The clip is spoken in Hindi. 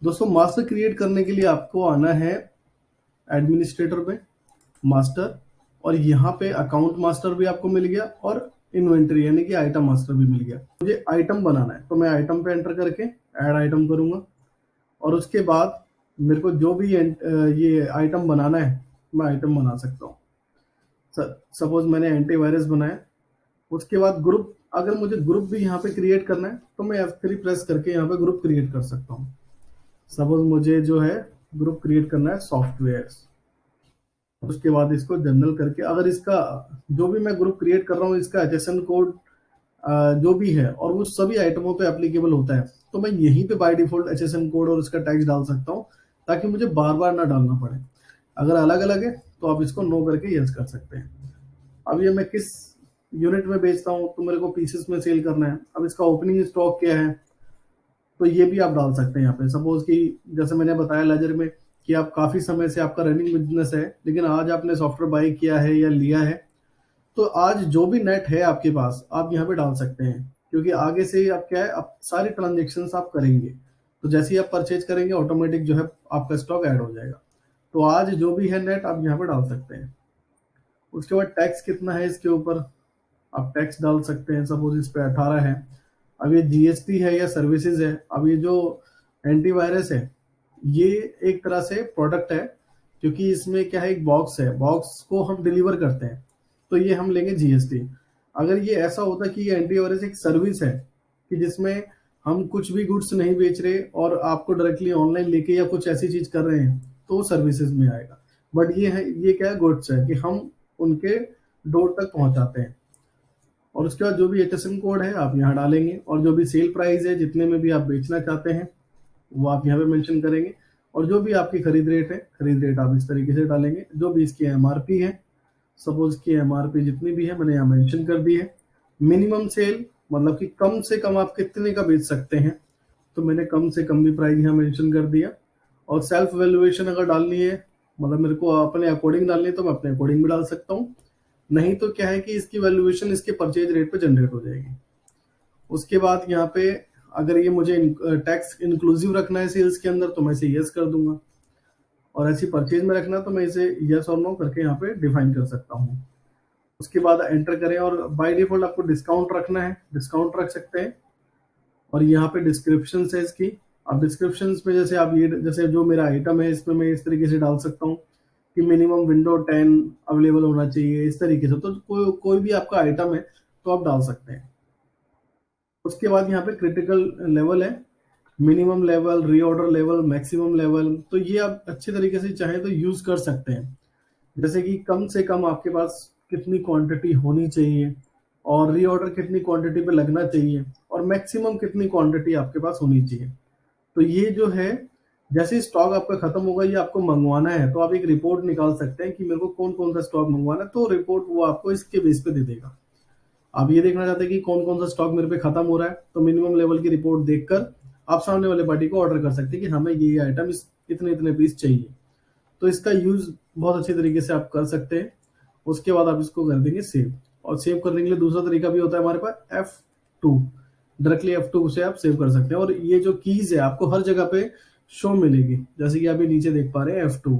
दोस्तों मास्टर क्रिएट करने के लिए आपको आना है एडमिनिस्ट्रेटर पे, मास्टर, और यहाँ पे अकाउंट मास्टर भी आपको मिल गया और इन्वेंटरी यानी कि आइटम मास्टर भी मिल गया। मुझे आइटम बनाना है तो मैं आइटम पे एंटर करके ऐड आइटम करूंगा और उसके बाद मेरे को जो भी ये आइटम बनाना है मैं आइटम बना सकता हूँ। सपोज मैंने एंटीवायरस बनाया, उसके बाद ग्रुप, अगर मुझे ग्रुप भी यहाँ पे क्रिएट करना है तो मैं F3 प्रेस करके यहाँ पे ग्रुप क्रिएट कर सकता हूँ। सपोज मुझे जो है ग्रुप क्रिएट करना है सॉफ्टवेयर, उसके बाद इसको जनरल करके, अगर इसका जो भी मैं ग्रुप क्रिएट कर रहा हूँ इसका HSN कोड जो भी है और वो सभी आइटमों पे एप्लीकेबल होता है, तो मैं यहीं पे बाय डिफॉल्ट HSN कोड और उसका टैक्स डाल सकता हूँ ताकि मुझे बार बार ना डालना पड़े। अगर अलग अलग है तो आप इसको नो करके यस कर सकते हैं। अब ये मैं किस यूनिट में बेचता हूँ तो मेरे को पीसेस में सेल करना है। अब इसका ओपनिंग स्टॉक क्या है तो ये भी आप डाल सकते हैं यहाँ पे। सपोज कि जैसे मैंने बताया लेजर में कि आप काफी समय से आपका रनिंग बिजनेस है, लेकिन आज आपने सॉफ्टवेयर बाय किया है या लिया है, तो आज जो भी नेट है आपके पास आप यहाँ पे डाल सकते हैं, क्योंकि आगे से आप क्या है, आप सारी ट्रांजेक्शन आप करेंगे तो जैसे ही आप परचेज करेंगे ऑटोमेटिक जो है आपका स्टॉक ऐड हो जाएगा। तो आज जो भी है नेट आप यहाँ पे डाल सकते हैं। उसके बाद टैक्स कितना है इसके ऊपर आप टैक्स डाल सकते हैं। सपोज इस पे 18 है। अब ये जीएसटी है या सर्विसेज है। अब ये जो एंटीवायरस है ये एक तरह से प्रोडक्ट है, क्योंकि इसमें क्या है, एक बॉक्स है, बॉक्स को हम डिलीवर करते हैं तो ये हम लेंगे जीएसटी। अगर ये ऐसा होता कि ये एंटीवायरस एक सर्विस है कि जिसमें हम कुछ भी गुड्स नहीं बेच रहे और आपको डायरेक्टली ऑनलाइन लेके या कुछ ऐसी चीज कर रहे हैं तो सर्विसेज में आएगा। बट ये है, ये क्या है, गुड्स है कि हम उनके डोर तक पहुंचाते हैं। और उसके बाद जो भी HSN कोड है आप यहाँ डालेंगे और जो भी सेल प्राइस है जितने में भी आप बेचना चाहते हैं वो आप यहाँ पे मेंशन करेंगे। और जो भी आपकी खरीद रेट है, खरीद रेट आप इस तरीके से डालेंगे। जो भी इसकी MRP है, सपोज की MRP जितनी भी है मैंने यहाँ मेंशन कर दी है। मिनिमम सेल मतलब कि कम से कम आप कितने का बेच सकते हैं, तो मैंने कम से कम भी प्राइस यहाँ मेंशन कर दिया। और सेल्फ वैल्यूएशन अगर डालनी है, मतलब मेरे को अपने अकॉर्डिंग डालनी है तो मैं अपने अकॉर्डिंग भी डाल सकता हूँ। नहीं तो क्या है कि इसकी वैल्यूएशन इसके परचेज रेट पे जनरेट हो जाएगी। उसके बाद यहाँ पे अगर ये मुझे टैक्स इंक्लूसिव रखना है सेल्स के अंदर तो मैं इसे यस कर दूंगा, और ऐसी परचेज में रखना तो मैं इसे यस और नो करके यहाँ पे डिफाइन कर सकता हूँ। उसके बाद एंटर करें और बाय डिफॉल्ट आपको डिस्काउंट रखना है, डिस्काउंट रख सकते हैं। और यहाँ पे डिस्क्रिप्शन है इसकी। अब डिस्क्रिप्शन में जैसे आप ये, जैसे जो मेरा आइटम है इसमें मैं इस तरीके से डाल सकता हूँ कि मिनिमम विंडो 10 अवेलेबल होना चाहिए, इस तरीके से। तो कोई भी आपका आइटम है तो आप डाल सकते हैं। उसके बाद यहाँ पे क्रिटिकल लेवल है, minimum level, reorder level, maximum level, तो ये आप अच्छे तरीके से चाहे तो यूज कर सकते हैं। जैसे कि कम से कम आपके पास कितनी क्वांटिटी होनी चाहिए और रीऑर्डर कितनी क्वांटिटी पे लगना चाहिए और मैक्सिमम कितनी क्वांटिटी आपके पास होनी चाहिए। तो ये जो है, जैसे स्टॉक आपका खत्म होगा ये आपको मंगवाना है तो आप एक रिपोर्ट निकाल सकते हैं कि मेरे को कौन कौन सा स्टॉक मंगवाना है, तो रिपोर्ट वो आपको इसके बेस पे दे देगा। आप ये देखना चाहते हैं कि कौन कौन सा स्टॉक मेरे पे खत्म हो रहा है, तो मिनिमम लेवल की रिपोर्ट देखकर आप सामने वाले पार्टी को ऑर्डर कर सकते हैं कि हमें ये आइटम इस इतने इतने पीस चाहिए। तो इसका यूज बहुत अच्छे तरीके से आप कर सकते हैं। उसके बाद आप इसको कर देंगे सेव, और सेव करने के लिए दूसरा तरीका भी होता है हमारे पास, F2। डायरेक्टली F2 से आप सेव कर सकते हैं और ये जो कीज है आपको हर जगह पे शो मिलेगी, जैसे कि आप ये नीचे देख पा रहे हैं F2।